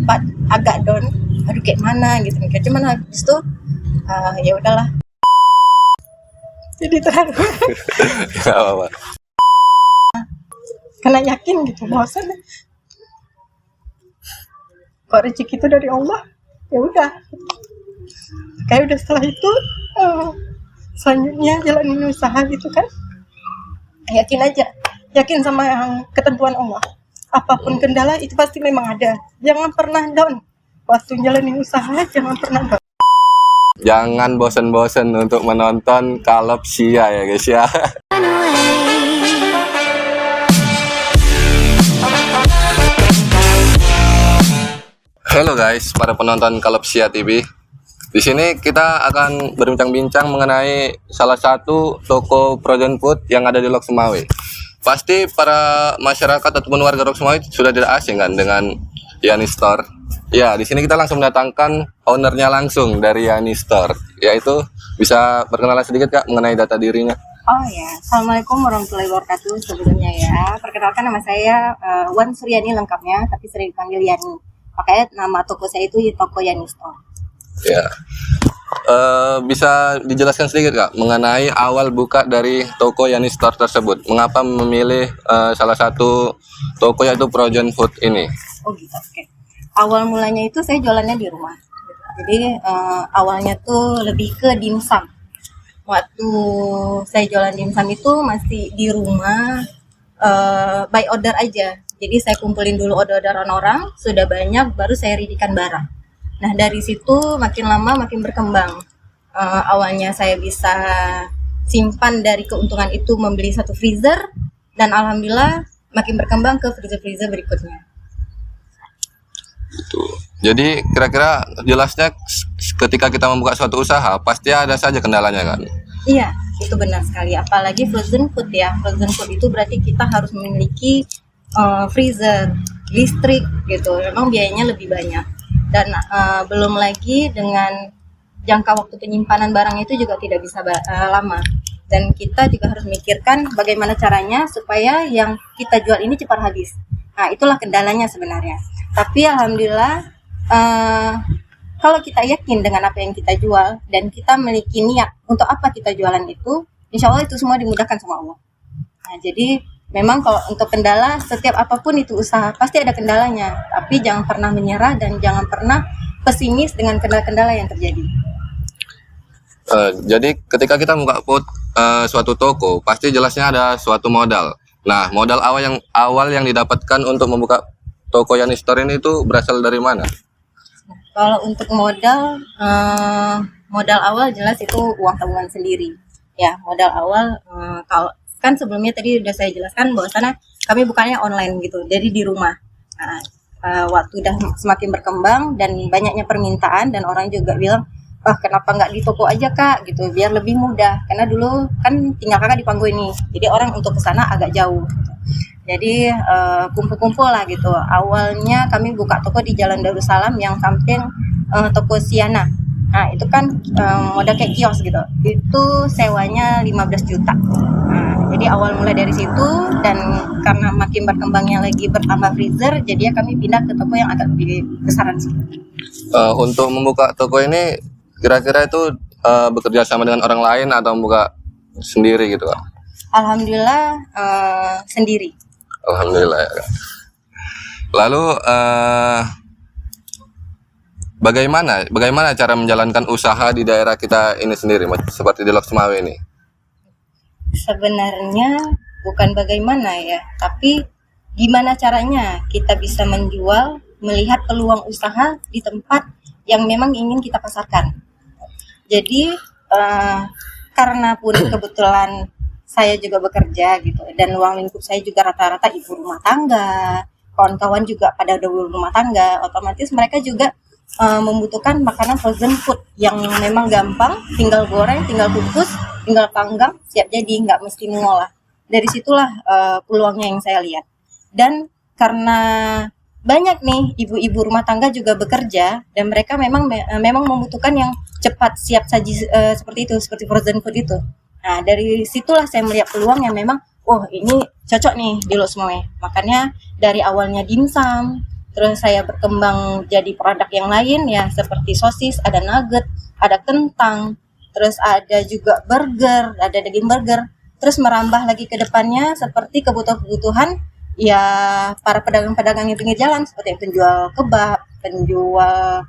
sempat agak down, aduh kayak mana gitu. Cuman habis itu ya udahlah. Jadi terharu Nggak apa-apa. karena yakin gitu bahwasannya kok rezeki itu dari Allah, ya udah. Kayak udah setelah itu selanjutnya jalanin usaha gitu kan, yakin aja, yakin sama yang ketentuan Allah. Apapun kendala itu pasti memang ada, jangan pernah down waktu jalanin usaha, jangan pernah down. Jangan bosen-bosen untuk menonton Kalopsia ya guys ya. Halo guys, para penonton Kalopsia TV. Di sini kita akan berbincang-bincang mengenai salah satu toko frozen food yang ada di Lok Sumawe. Pasti para masyarakat ataupun warga Lok Sumawe sudah tidak asing kan dengan Yani Store. Ya, di sini kita langsung mendatangkan ownernya langsung dari Yani Store, yaitu bisa perkenalan sedikit Kak mengenai data dirinya. Oh ya, Assalamualaikum warahmatullahi wabarakatuh. Sebelumnya ya, perkenalkan nama saya Wan Suryani lengkapnya, tapi sering dipanggil Yani. Makanya nama toko saya itu toko Yani Store. Ya, bisa dijelaskan sedikit Kak mengenai awal buka dari toko Yani Store tersebut. Mengapa memilih salah satu toko yaitu frozen food ini? Oh gitu, oke. Awal mulanya itu saya jualannya di rumah. Jadi awalnya tuh lebih ke dimsum. Waktu saya jualan dimsum itu masih di rumah, by order aja. Jadi saya kumpulin dulu orderan orang, sudah banyak baru saya ridikan barang. Nah dari situ makin lama makin berkembang. Awalnya saya bisa simpan dari keuntungan itu membeli satu freezer, dan alhamdulillah makin berkembang ke freezer-freezer berikutnya. Jadi kira-kira jelasnya ketika kita membuka suatu usaha pasti ada saja kendalanya kan? Iya, itu benar sekali. Apalagi frozen food ya. Frozen food itu berarti kita harus memiliki freezer, listrik gitu. Memang biayanya lebih banyak. Dan belum lagi dengan jangka waktu penyimpanan barang itu juga tidak bisa lama. Dan kita juga harus memikirkan bagaimana caranya supaya yang kita jual ini cepat habis. Nah, itulah kendalanya sebenarnya. Tapi alhamdulillah kalau kita yakin dengan apa yang kita jual dan kita memiliki niat untuk apa kita jualan itu, insya Allah itu semua dimudahkan sama Allah. Nah, jadi memang kalau untuk kendala, setiap apapun itu usaha pasti ada kendalanya. Tapi jangan pernah menyerah dan jangan pernah pesimis dengan kendala-kendala yang terjadi. Jadi ketika kita membuka suatu toko pasti jelasnya ada suatu modal. Nah, modal awal yang didapatkan untuk membuka toko Yani Store ini itu berasal dari mana? Kalau untuk modal awal jelas itu uang tabungan sendiri. Ya, modal awal kalau kan sebelumnya tadi udah saya jelaskan bahwa sana kami bukannya online gitu, jadi di rumah. Nah, waktu udah semakin berkembang dan banyaknya permintaan dan orang juga bilang, kenapa nggak di toko aja Kak gitu, biar lebih mudah. Karena dulu kan tinggal Kakak di Panggo ini, jadi orang untuk kesana agak jauh. Jadi kumpul-kumpul lah gitu. Awalnya kami buka toko di Jalan Darussalam yang samping toko Siana. Nah itu kan modal kayak kios gitu. Itu sewanya 15 juta. Nah, jadi awal mulai dari situ, dan karena makin berkembangnya lagi bertambah freezer, jadi kami pindah ke toko yang agak lebih besaran sedikit. Untuk membuka toko ini kira-kira itu bekerja sama dengan orang lain atau membuka sendiri gitu Kak? Alhamdulillah sendiri. Alhamdulillah ya Kak. Lalu bagaimana cara menjalankan usaha di daerah kita ini sendiri seperti di Lok Sumawe ini? Sebenarnya bukan bagaimana ya, tapi gimana caranya kita bisa menjual, melihat peluang usaha di tempat yang memang ingin kita pasarkan. Jadi karena pun kebetulan saya juga bekerja gitu, dan ruang lingkup saya juga rata-rata ibu rumah tangga, kawan-kawan juga pada ibu rumah tangga, otomatis mereka juga membutuhkan makanan frozen food yang memang gampang, tinggal goreng, tinggal kukus, tinggal panggang, siap jadi, nggak mesti mengolah. Dari situlah peluangnya yang saya lihat. Dan karena banyak nih ibu-ibu rumah tangga juga bekerja, dan mereka memang membutuhkan yang cepat siap saji seperti itu, seperti frozen food itu. Nah, dari situlah saya melihat peluang yang memang, ini cocok nih di Lok Sumawe. Makanya dari awalnya dimsum, terus saya berkembang jadi produk yang lain ya, seperti sosis, ada nugget, ada kentang, terus ada juga burger, ada daging burger, terus merambah lagi ke depannya seperti kebutuhan-kebutuhan ya para pedagang-pedagang yang pinggir jalan, seperti penjual kebab, penjual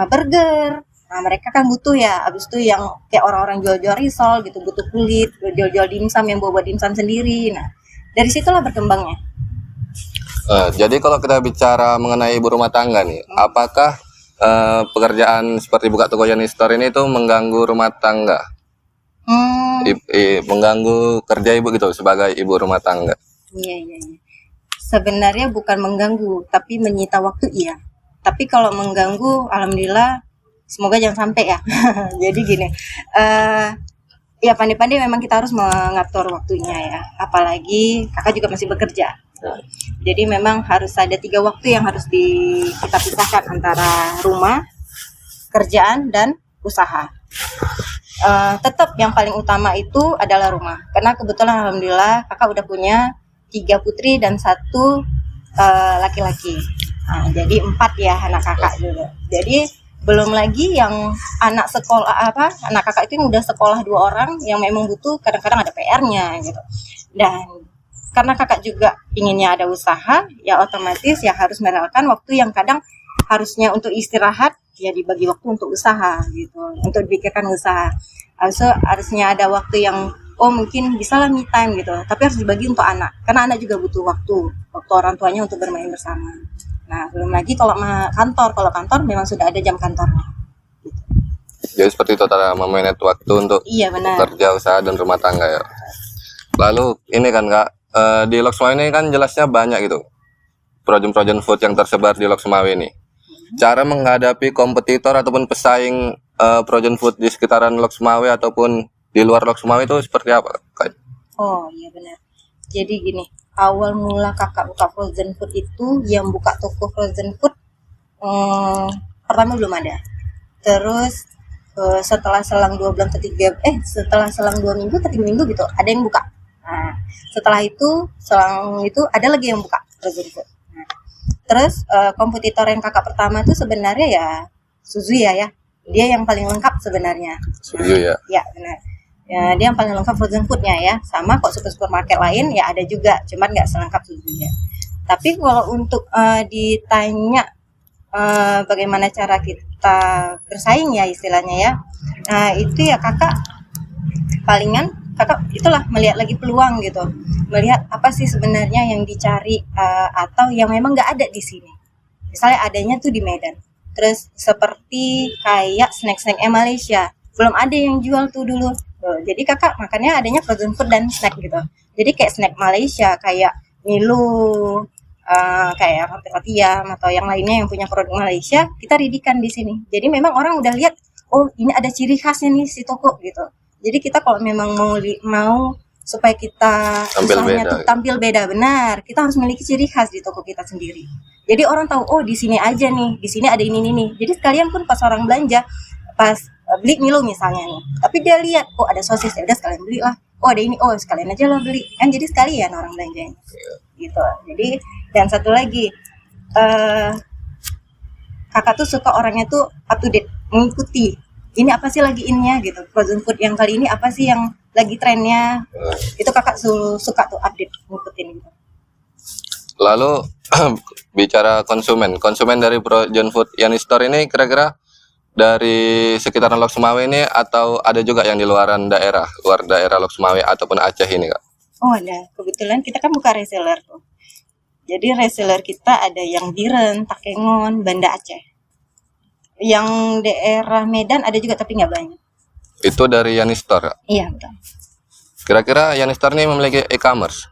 burger. Nah, mereka kan butuh ya, abis itu yang kayak orang-orang jual-jual risol gitu, butuh kulit, jual-jual dimsum yang buat dimsum sendiri. Nah, dari situlah berkembangnya. Jadi kalau kita bicara mengenai ibu rumah tangga nih, apakah pekerjaan seperti buka toko Yani Store ini tuh mengganggu rumah tangga? Mengganggu kerja ibu gitu sebagai ibu rumah tangga? Iya. Sebenarnya bukan mengganggu, tapi menyita waktu iya. Tapi kalau mengganggu, alhamdulillah, semoga jangan sampai ya. Jadi gini, ya pandai-pandai memang kita harus mengatur waktunya ya. Apalagi kakak juga masih bekerja. Jadi memang harus ada 3 waktu yang harus kita pisahkan antara rumah, kerjaan, dan usaha. Tetap yang paling utama itu adalah rumah. Karena kebetulan alhamdulillah kakak udah punya 3 putri dan 1 laki-laki. Nah, jadi 4 ya anak kakak juga. Jadi belum lagi yang anak kakak itu yang udah sekolah 2 orang yang memang butuh kadang-kadang ada PR-nya gitu. Dan karena kakak juga inginnya ada usaha, ya otomatis ya harus merelakan waktu yang kadang harusnya untuk istirahat, ya dibagi waktu untuk usaha gitu, untuk dipikirkan usaha. Harusnya ada waktu yang mungkin bisa lah me time gitu, tapi harus dibagi untuk anak, karena anak juga butuh waktu orang tuanya untuk bermain bersama. Nah, belum lagi kalau kantor memang sudah ada jam kantornya. Jadi seperti itu cara memanage waktu untuk kerja, usaha, dan rumah tangga ya. Lalu ini kan Kak, di Lok Sumawe ini kan jelasnya banyak gitu frozen food yang tersebar di Lok Sumawe ini. Cara menghadapi kompetitor ataupun pesaing frozen food di sekitaran Lok Sumawe ataupun di luar Lok Sumawe itu seperti apa Kak? Oh iya benar. Jadi gini, awal mula kakak buka frozen food itu, yang buka toko frozen food pertama belum ada. Terus setelah selang 2 bulan setelah selang 2 minggu ke 3 minggu gitu ada yang buka. Nah, setelah itu selang itu ada lagi yang buka frozen food. Nah, terus kompetitor yang kakak pertama itu sebenarnya ya Suzuya ya. Dia yang paling lengkap sebenarnya. Suzuya. Ya benar. Ya, dia yang paling lengkap frozen foodnya ya. Sama kok supermarket lain ya ada juga, cuman nggak selengkap Suzuya. Tapi kalau untuk ditanya bagaimana cara kita bersaing ya istilahnya ya, itu ya kakak itulah melihat lagi peluang gitu, melihat apa sih sebenarnya yang dicari atau yang memang nggak ada di sini. Misalnya adanya tuh di Medan, terus seperti kayak snack-snacknya Malaysia belum ada yang jual tuh dulu. Jadi kakak makannya adanya frozen food dan snack gitu. Jadi kayak snack Malaysia kayak Milo, kayak roti Yam atau yang lainnya yang punya produk Malaysia, kita ridikan di sini. Jadi memang orang udah lihat, oh ini ada ciri khasnya nih si toko gitu. Jadi kita kalau memang mau supaya kita usahanya tampil beda, benar, kita harus memiliki ciri khas di toko kita sendiri. Jadi orang tahu, oh di sini aja nih, di sini ada ini nih. Jadi sekalian pun pas orang belanja, pas beli Milo misalnya nih, tapi dia lihat, oh ada sosis, ya udah sekalian beli lah. Oh ada ini, oh sekalian aja lo beli, kan jadi sekalian orang belanjanya. Gitu. Jadi dan satu lagi, kakak tuh suka orangnya tuh up to date, mengikuti. Ini apa sih lagi innya gitu, frozen food yang kali ini apa sih yang lagi trennya, itu kakak suka tuh update, ngikutin gitu. Lalu bicara konsumen dari frozen food Yani Store ini kira-kira dari sekitaran Lok Sumawe ini atau ada juga yang di luar daerah Lok Sumawe ataupun Aceh ini Kak? Oh ada, kebetulan kita kan buka reseller tuh. Jadi reseller kita ada yang Biren, Takengon, Banda Aceh. Yang daerah Medan ada juga tapi nggak banyak. Itu dari Yani Store Kak? Iya betul. Kira-kira Yani Store ini memiliki e-commerce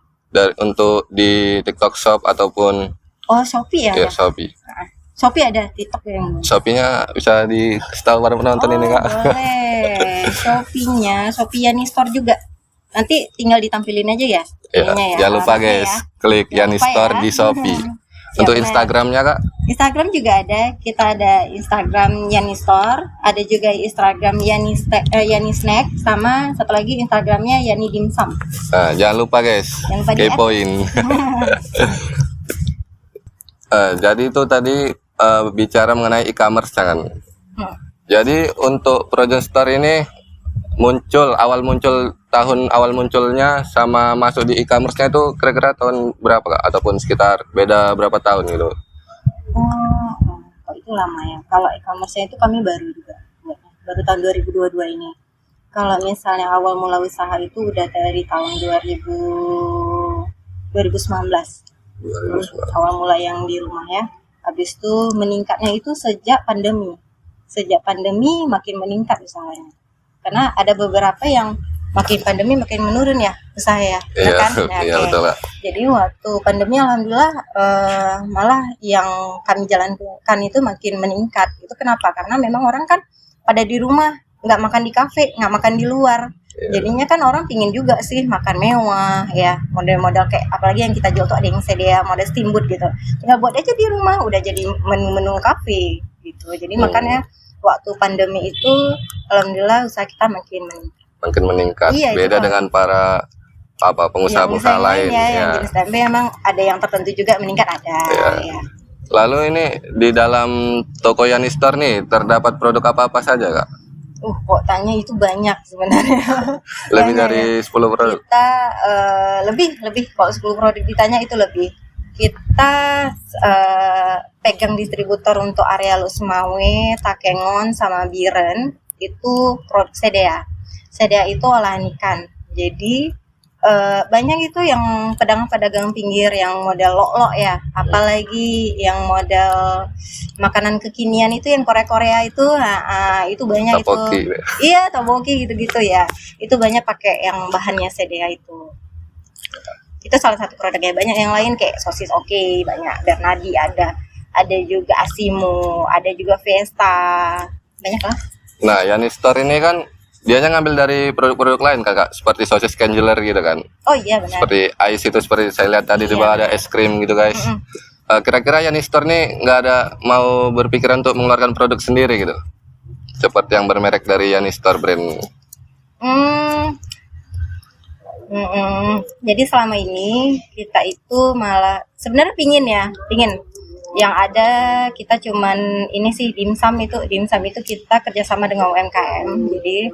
untuk di TikTok Shop ataupun Shopee ya? Iya, Shopee. Shopee ada, TikTok yang Shopee-nya bisa dikasih tahu para penonton ini Kak? Boleh. Shopee Yani Store juga. Nanti tinggal ditampilin aja ya. Ya, jangan lupa guys, klik Yani Store di Shopee. Untuk Instagramnya Kak? Instagram juga ada. Kita ada Instagram Yani Store, ada juga Instagram Yani Snack, sama satu lagi Instagramnya Yani Dimsum. Nah, jangan lupa guys, kepoin. Jadi itu tadi bicara mengenai e-commerce kan. Hmm. Jadi untuk Project Store ini awal munculnya sama masuk di e-commerce-nya itu kira-kira tahun berapa Kak? Ataupun sekitar beda berapa tahun gitu? Oh, itu lama ya. Kalau e-commerce itu kami baru juga, baru tahun 2022 ini. Kalau misalnya awal mula usaha itu udah dari tahun 2019. 2019. Awal mula yang di rumah ya. Habis itu meningkatnya itu sejak pandemi. Sejak pandemi makin meningkat usahanya. Karena ada beberapa yang makin pandemi makin menurun ya usaha ya. Iya, kan? iya Oke. betul Kak. Jadi waktu pandemi alhamdulillah malah yang kami jalankan itu makin meningkat. Itu kenapa? Karena memang orang kan pada di rumah, nggak makan di kafe, nggak makan di luar. Iya. Jadinya kan orang pingin juga sih makan mewah ya, model-model kayak apalagi yang kita jual tuh ada yang sedia model steamboat gitu. Tinggal buat aja di rumah udah jadi menu-menu kafe gitu. Jadi makanya waktu pandemi itu alhamdulillah usaha kita makin meningkat. Makin meningkat. Iya, itu Beda Kak. dengan para pengusaha-pengusaha Yang lain ya, ya. yang jenis tempe emang ada yang tertentu juga meningkat ada Iya. ya. Lalu ini di dalam toko Yani Store nih terdapat produk apa saja Kak? Kok tanya itu banyak sebenarnya. Lebih Banyak dari ya. 10 produk. Kita lebih kalau 10 produk ditanya itu lebih. Kita pegang distributor untuk area Lusmawe, Takengon sama Biren itu produk Sedea. Sedea itu olahan ikan. Jadi banyak itu yang pedagang-pedagang pinggir yang model lok-lok ya, apalagi yang model makanan kekinian itu yang Korea-Korea itu, itu banyak Tteokbokki. itu. Iya, tteokbokki gitu-gitu ya. Itu banyak pakai yang bahannya Sedea itu. Itu salah satu produknya. Banyak yang lain kayak sosis oke, banyak Bernardi ada juga Asimo, ada juga Fiesta, banyak lah. Nah, Yani Store ini kan dianya ngambil dari produk-produk lain Kakak, seperti sosis Kangeler gitu kan. Oh iya benar. Seperti ice itu seperti saya lihat tadi di Iya, bawah ada es krim gitu guys. Kira-kira Yani Store nih nggak ada mau berpikiran untuk mengeluarkan produk sendiri gitu. Seperti yang bermerek dari Yani Store brand. Jadi selama ini kita itu malah sebenarnya pingin yang ada kita cuman ini sih dimsum itu kita kerjasama dengan UMKM. Jadi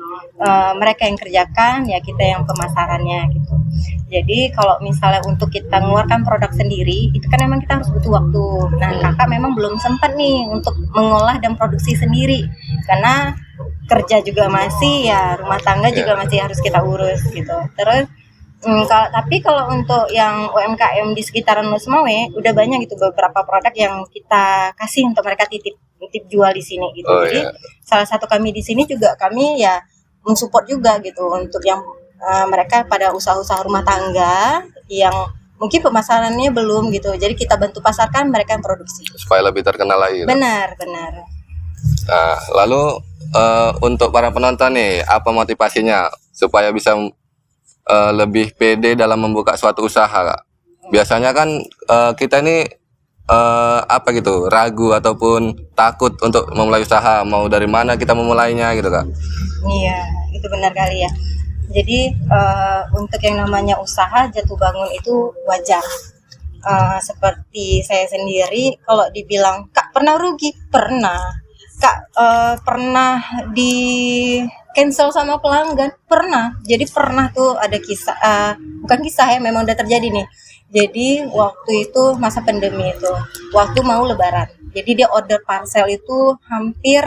mereka yang kerjakan ya kita yang pemasarannya gitu. Jadi kalau misalnya untuk kita mengeluarkan produk sendiri itu kan memang kita harus butuh waktu. Nah kakak memang belum sempat nih untuk mengolah dan produksi sendiri karena kerja juga masih ya, rumah tangga juga masih harus kita urus gitu. Terus tapi kalau untuk yang UMKM di sekitaran Lusmawe udah banyak gitu beberapa produk yang kita kasih untuk mereka titip jual di sini gitu. Jadi salah satu kami di sini juga kami ya mensupport juga gitu untuk yang mereka pada usaha-usaha rumah tangga yang mungkin pemasarannya belum gitu. Jadi kita bantu pasarkan mereka yang produksi. Supaya lebih terkenal lagi. Gitu. Benar. Nah, lalu untuk para penonton nih, apa motivasinya supaya bisa lebih pede dalam membuka suatu usaha Kak? Biasanya kan kita ini ragu ataupun takut untuk memulai usaha, mau dari mana kita memulainya gitu Kak? Iya, itu benar kali ya. Jadi untuk yang namanya usaha jatuh bangun itu wajar. Seperti saya sendiri kalau dibilang Kak pernah rugi, pernah. Kak pernah di cancel sama pelanggan, pernah. Jadi pernah tuh ada kisah, bukan kisah ya, memang udah terjadi nih. Jadi waktu itu masa pandemi itu, waktu mau lebaran. Jadi dia order parcel itu hampir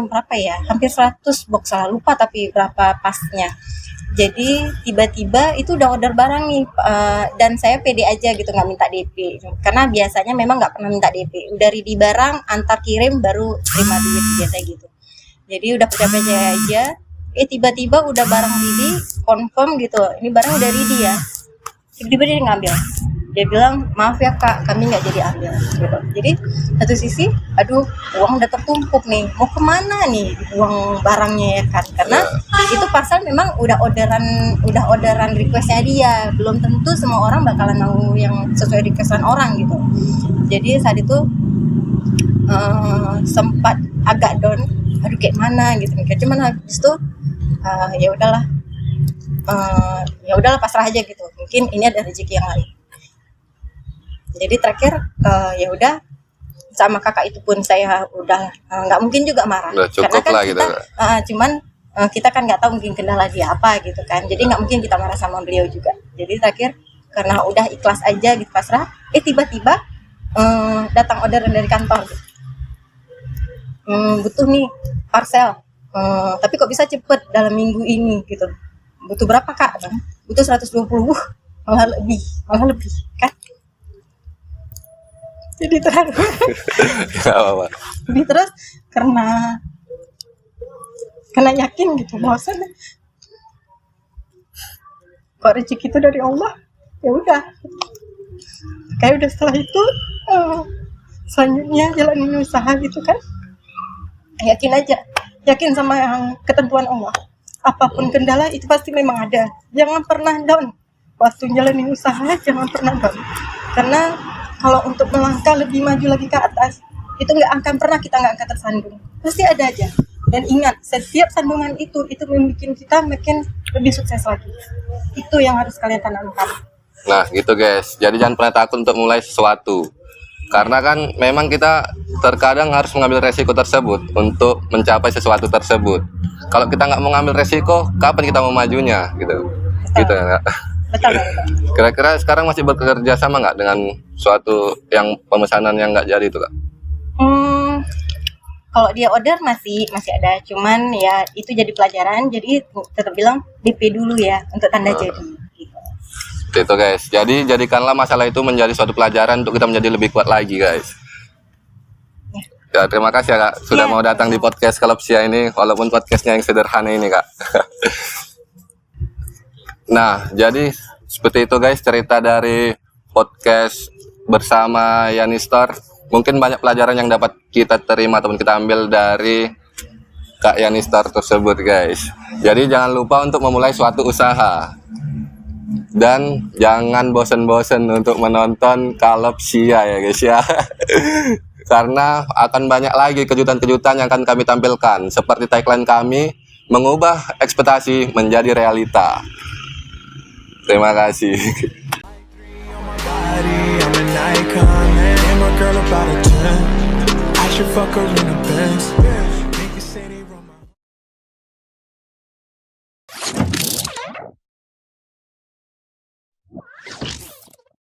berapa ya? Hampir 100 box, salah lupa tapi berapa pasnya. Jadi tiba-tiba itu udah order barang nih, dan saya pede aja gitu nggak minta DP. Karena biasanya memang nggak pernah minta DP. Udah ready barang, antar kirim baru terima duit biasa gitu. Jadi udah percaya aja, tiba-tiba udah barang ready, confirm gitu, ini barang udah ready ya. Tiba-tiba dia ngambil. Dia bilang, maaf ya Kak, kami nggak jadi ambil. Gitu. Jadi satu sisi, aduh uang udah tertumpuk nih, mau kemana nih uang barangnya ya kan? Karena itu parcel memang udah orderan requestnya dia, belum tentu semua orang bakalan mau yang sesuai requestan orang gitu. Jadi saat itu sempat agak down, aduh kayak mana gitu mikir, cuman habis itu ya udahlah pasrah aja gitu, mungkin ini ada rezeki yang lain. Jadi terakhir ya udah, sama kakak itu pun saya udah nggak mungkin juga marah. Udah cukup Karena kan lah kita, gitu. cuman kita kan nggak tahu mungkin kendala dia apa gitu kan. Jadi nggak mungkin kita marah sama beliau juga. Jadi terakhir karena udah ikhlas aja gitu, pasrah. Tiba-tiba datang order dari kantor. Butuh nih parcel. Tapi kok bisa cepet dalam minggu ini gitu. Butuh berapa kak? Butuh 120. Malah lebih kan. Jadi terlalu Nggak apa-apa. lebih terus karena yakin gitu bahwasanya kok rezeki itu dari Allah, ya udah. Kayak udah setelah itu selanjutnya jalanin usaha gitu kan, yakin sama yang ketentuan Allah. Apapun kendala itu pasti memang ada. Jangan pernah down waktu jalanin usaha, jangan pernah down. Karena kalau untuk melangkah lebih maju lagi ke atas, itu nggak akan pernah kita nggak akan tersandung. Pasti ada aja. Dan ingat, setiap sandungan itu membuat kita makin lebih sukses lagi. Itu yang harus kalian tanamkan. Nah gitu guys, jadi jangan pernah takut untuk mulai sesuatu. Karena kan memang kita terkadang harus mengambil resiko tersebut untuk mencapai sesuatu tersebut. Kalau kita nggak mau ngambil resiko, kapan kita mau majunya gitu? Gitu ya. Betul. Kira-kira sekarang masih bekerja sama nggak dengan suatu yang pemesanan yang nggak jadi itu kak? Kalau dia order masih ada, cuman ya itu jadi pelajaran. Jadi tetap bilang DP dulu ya untuk tanda jadi. Gitu. Itu guys. Jadi jadikanlah masalah itu menjadi suatu pelajaran untuk kita menjadi lebih kuat lagi guys. Ya, terima kasih ya kak sudah mau datang di podcast Kalopsia ini, walaupun podcastnya yang sederhana ini kak. Nah, jadi seperti itu guys cerita dari podcast bersama Yani Store. Mungkin banyak pelajaran yang dapat kita terima ataupun kita ambil dari Kak Yani Store tersebut guys. Jadi jangan lupa untuk memulai suatu usaha. Dan jangan bosen-bosen untuk menonton Kalopsia ya guys ya. Karena akan banyak lagi kejutan-kejutan yang akan kami tampilkan. Seperti tagline kami, mengubah ekspektasi menjadi realita. Terima kasih. I'm an icon, man. And my girl about a 10. I should fuck her in the Benz.